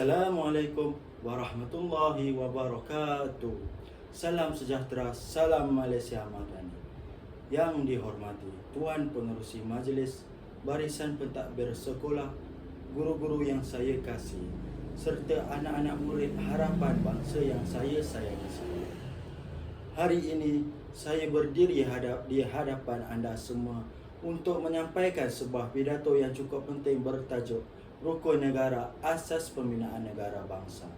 Assalamualaikum warahmatullahi wabarakatuh. Salam sejahtera, salam Malaysia Madani. Yang dihormati Tuan Pengerusi Majlis, barisan pentadbir sekolah, guru-guru yang saya kasih, serta anak-anak murid harapan bangsa yang saya sayangi semua. Hari ini saya berdiri di hadapan anda semua untuk menyampaikan sebuah pidato yang cukup penting bertajuk Rukun Negara, Asas Pembinaan Negara Bangsa.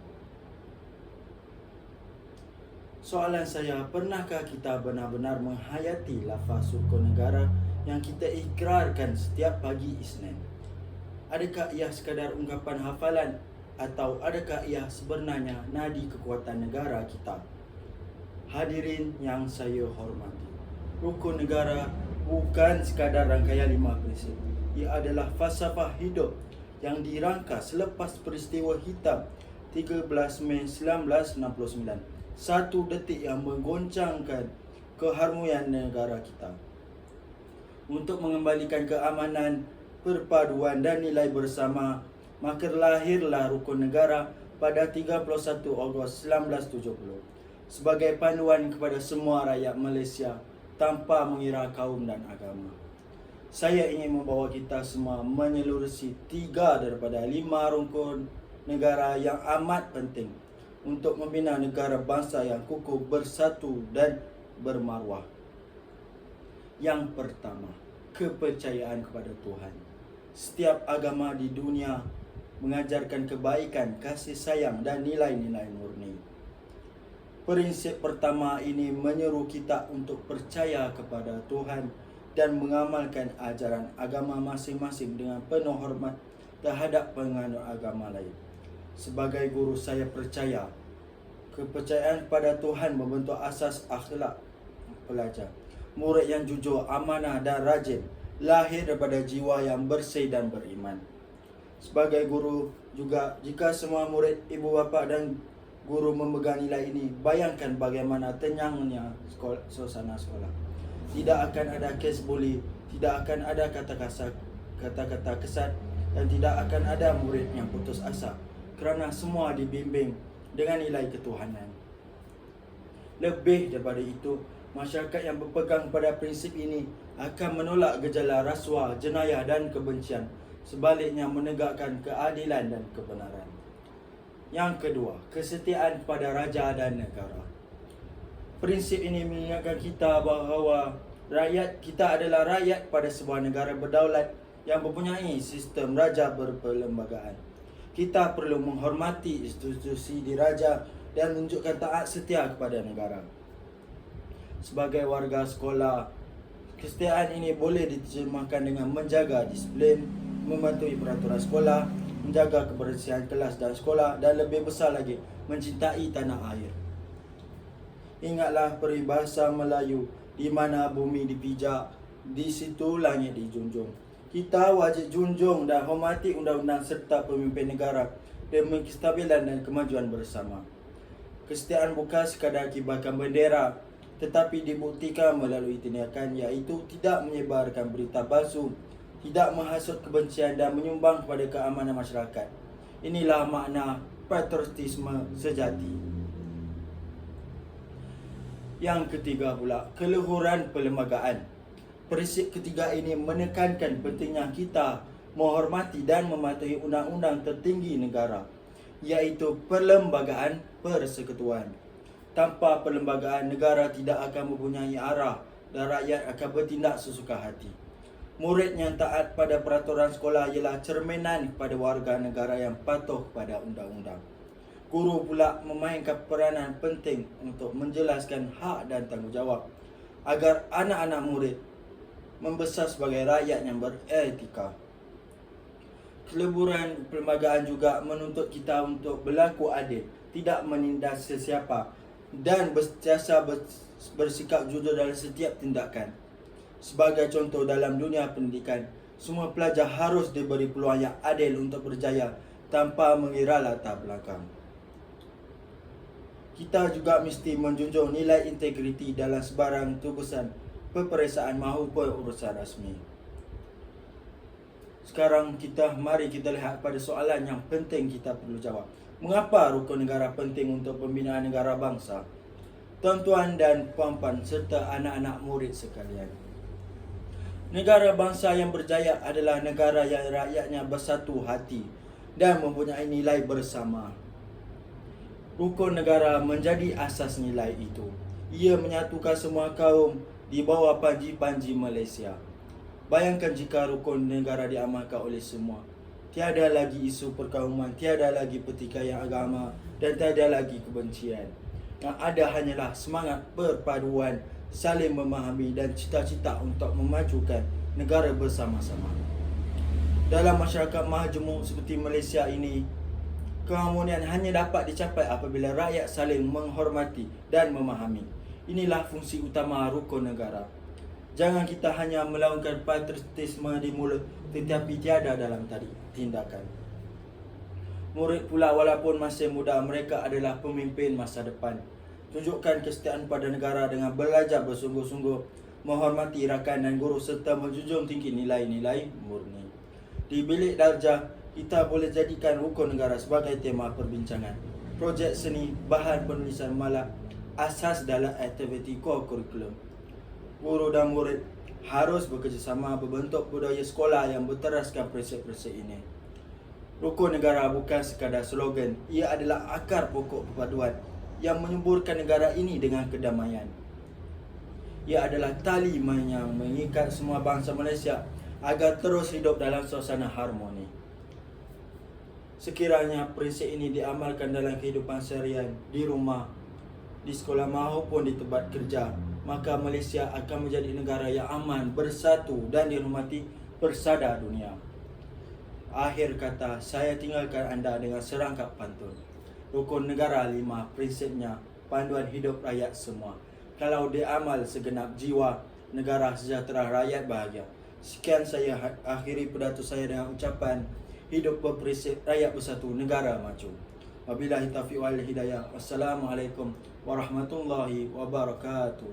Soalan saya, pernahkah kita benar-benar menghayati lafaz rukun negara yang kita ikrarkan setiap pagi Isnin? Adakah ia sekadar ungkapan hafalan atau adakah ia sebenarnya nadi kekuatan negara kita? Hadirin yang saya hormati, rukun negara bukan sekadar rangkaian 5 prinsip. Ia adalah falsafah hidup yang dirangka selepas peristiwa hitam 13 Mei 1969. Satu detik yang menggoncangkan keharmonian negara kita. Untuk mengembalikan keamanan, perpaduan dan nilai bersama, maka lahirlah rukun negara pada 31 Ogos 1970 sebagai panduan kepada semua rakyat Malaysia tanpa mengira kaum dan agama. Saya ingin membawa kita semua menyelurusi 3 daripada 5 rukun negara yang amat penting untuk membina negara bangsa yang kukuh, bersatu dan bermaruah. Yang pertama, kepercayaan kepada Tuhan. Setiap agama di dunia mengajarkan kebaikan, kasih sayang dan nilai-nilai murni. Prinsip pertama ini menyeru kita untuk percaya kepada Tuhan dan mengamalkan ajaran agama masing-masing dengan penuh hormat terhadap penganut agama lain. Sebagai guru, saya percaya kepercayaan kepada Tuhan membentuk asas akhlak pelajar. Murid yang jujur, amanah dan rajin lahir daripada jiwa yang bersih dan beriman. Sebagai guru juga, jika semua murid, ibu bapa dan guru memegang nilai ini, bayangkan bagaimana tenangnya suasana sekolah. Tidak akan ada kes buli, tidak akan ada kata-kata kesat dan tidak akan ada murid yang putus asa kerana semua dibimbing dengan nilai ketuhanan. Lebih daripada itu, masyarakat yang berpegang pada prinsip ini akan menolak gejala rasuah, jenayah dan kebencian, sebaliknya menegakkan keadilan dan kebenaran. Yang kedua, kesetiaan pada raja dan negara. Prinsip ini mengingatkan kita bahawa rakyat kita adalah rakyat pada sebuah negara berdaulat yang mempunyai sistem raja berperlembagaan. Kita perlu menghormati institusi diraja dan menunjukkan taat setia kepada negara. Sebagai warga sekolah, kesetiaan ini boleh diterjemahkan dengan menjaga disiplin, mematuhi peraturan sekolah, menjaga kebersihan kelas dan sekolah, dan lebih besar lagi, mencintai tanah air. Ingatlah peribahasa Melayu, di mana bumi dipijak, di situ langit dijunjung. Kita wajib junjung dan hormati undang-undang serta pemimpin negara demi kestabilan dan kemajuan bersama. Kesetiaan bukan sekadar kibarkan bendera, tetapi dibuktikan melalui tindakan, iaitu tidak menyebarkan berita palsu, tidak menghasut kebencian dan menyumbang kepada keamanan masyarakat. Inilah makna patriotisme sejati. Yang ketiga pula, keluhuran perlembagaan. Prinsip ketiga ini menekankan pentingnya kita menghormati dan mematuhi undang-undang tertinggi negara, iaitu perlembagaan persekutuan. Tanpa perlembagaan, negara tidak akan mempunyai arah dan rakyat akan bertindak sesuka hati. Murid yang taat pada peraturan sekolah ialah cerminan kepada warga negara yang patuh pada undang-undang. Guru pula memainkan peranan penting untuk menjelaskan hak dan tanggungjawab agar anak-anak murid membesar sebagai rakyat yang beretika. Keluhuran perlembagaan juga menuntut kita untuk berlaku adil, tidak menindas sesiapa dan sentiasa bersikap jujur dalam setiap tindakan. Sebagai contoh, dalam dunia pendidikan, semua pelajar harus diberi peluang yang adil untuk berjaya tanpa mengira latar belakang. Kita juga mesti menjunjung nilai integriti dalam sebarang tubusan peperiksaan maupun urusan rasmi. Sekarang mari kita lihat pada soalan yang penting kita perlu jawab. Mengapa rukun negara penting untuk pembinaan negara bangsa? Tuan-tuan dan puan-puan serta anak-anak murid sekalian. Negara bangsa yang berjaya adalah negara yang rakyatnya bersatu hati dan mempunyai nilai bersama. Rukun negara menjadi asas nilai itu. Ia menyatukan semua kaum di bawah panji-panji Malaysia. Bayangkan jika rukun negara diamalkan oleh semua. Tiada lagi isu perkauman, tiada lagi pertikaian agama dan tiada lagi kebencian. Yang ada hanyalah semangat perpaduan, saling memahami dan cita-cita untuk memajukan negara bersama-sama. Dalam masyarakat majmuk seperti Malaysia ini, keharmonian hanya dapat dicapai apabila rakyat saling menghormati dan memahami. Inilah fungsi utama rukun negara. Jangan kita hanya melakukan patriotisme di mulut tetapi tiada dalam tindakan. Murid pula walaupun masih muda, mereka adalah pemimpin masa depan. Tunjukkan kesetiaan pada negara dengan belajar bersungguh-sungguh, menghormati rakan dan guru serta menjunjung tinggi nilai-nilai murni. Di bilik darjah, kita boleh jadikan rukun negara sebagai tema perbincangan. Projek seni, bahan penulisan malah asas dalam aktiviti core kurikulum. Guru dan murid harus bekerjasama membentuk budaya sekolah yang berteraskan prinsip-prinsip ini. Rukun negara bukan sekadar slogan, ia adalah akar pokok perpaduan yang menyuburkan negara ini dengan kedamaian. Ia adalah tali yang mengikat semua bangsa Malaysia agar terus hidup dalam suasana harmoni. Sekiranya prinsip ini diamalkan dalam kehidupan seharian, di rumah, di sekolah maupun di tempat kerja, maka Malaysia akan menjadi negara yang aman, bersatu dan dihormati bersada dunia. Akhir kata, saya tinggalkan anda dengan serangkap pantun. Rukun negara 5 prinsipnya, panduan hidup rakyat semua. Kalau diamal segenap jiwa, negara sejahtera, rakyat bahagia. Sekian saya akhiri pidato saya dengan ucapan, hidup berprinsip, rakyat bersatu, negara maju. Wabillahi taufiq wal hidayah. Wassalamualaikum warahmatullahi wabarakatuh.